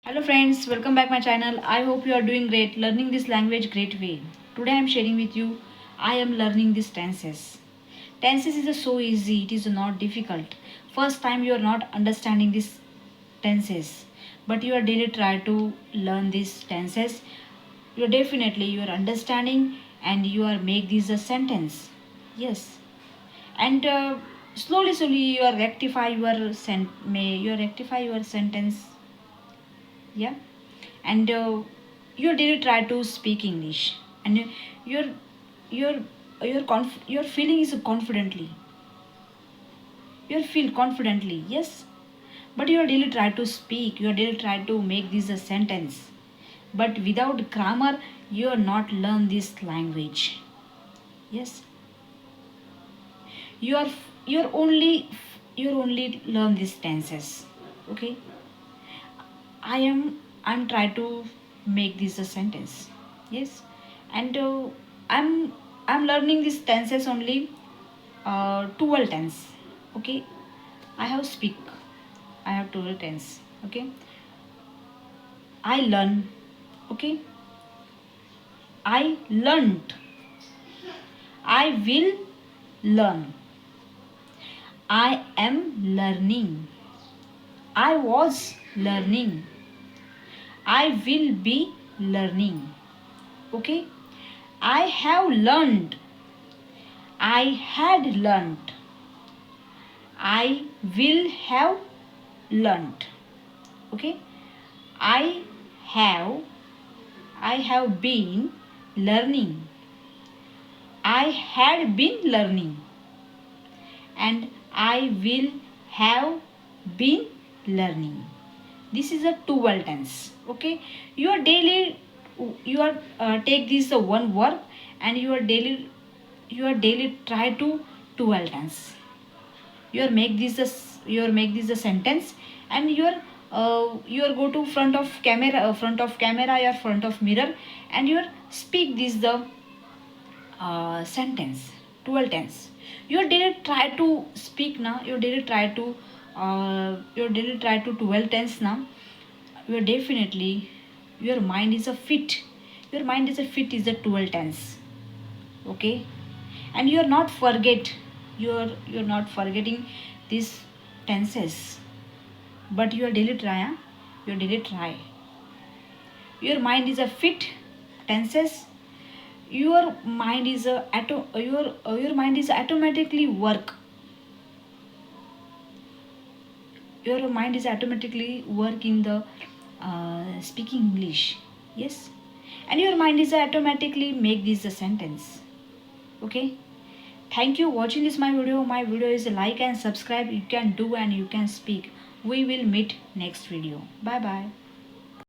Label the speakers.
Speaker 1: Hello friends, welcome back my channel. I hope you are doing great, learning this language great way. Today I am sharing with you, I am learning these tenses. Tenses is so easy, it is not difficult. First time you are not understanding these tenses, but you are daily try to learn these tenses. You are understanding and you are make this a sentence. Yes, and slowly you are rectify your rectify your sentence. Yeah, and you did try to speak English, and your your your feeling is confidently, you feel confidently, yes, but you daily try to speak, you daily try to make this a sentence, but without grammar you are not learn this language. Yes, you are you're only you're only learn these tenses. Okay, I'm trying to make this a sentence. Yes, and I'm I'm learning these tenses only 12 tense. Okay, I have speak. I have 12 tense. Okay, I learn. Okay, I learned. I will learn. I am learning. I was learning. I will be learning. Okay, I have learned. I had learned. I will have learned. Okay, I have I have been learning. I had been learning, and I will have been learning. This is a 12 tense. Okay, your daily you are take this one word, and your daily try to 12 tense. You make this a sentence, and you are go to front of camera or front of mirror, and you speak this the sentence 12 tense. You daily try to speak now, you daily try to 12 tense now. You definitely your mind is a fit, your mind is a fit is a 12 tense. Okay, and you're not forget, you're not forgetting these tenses, but your daily try, huh? Your daily try, your mind is a fit tenses. Your mind is a your mind is automatically work, your mind is automatically work in the speaking English. Yes, and your mind is automatically make this a sentence. Okay, thank you watching this my video is like and subscribe, you can do and you can speak. We will meet next video. Bye bye.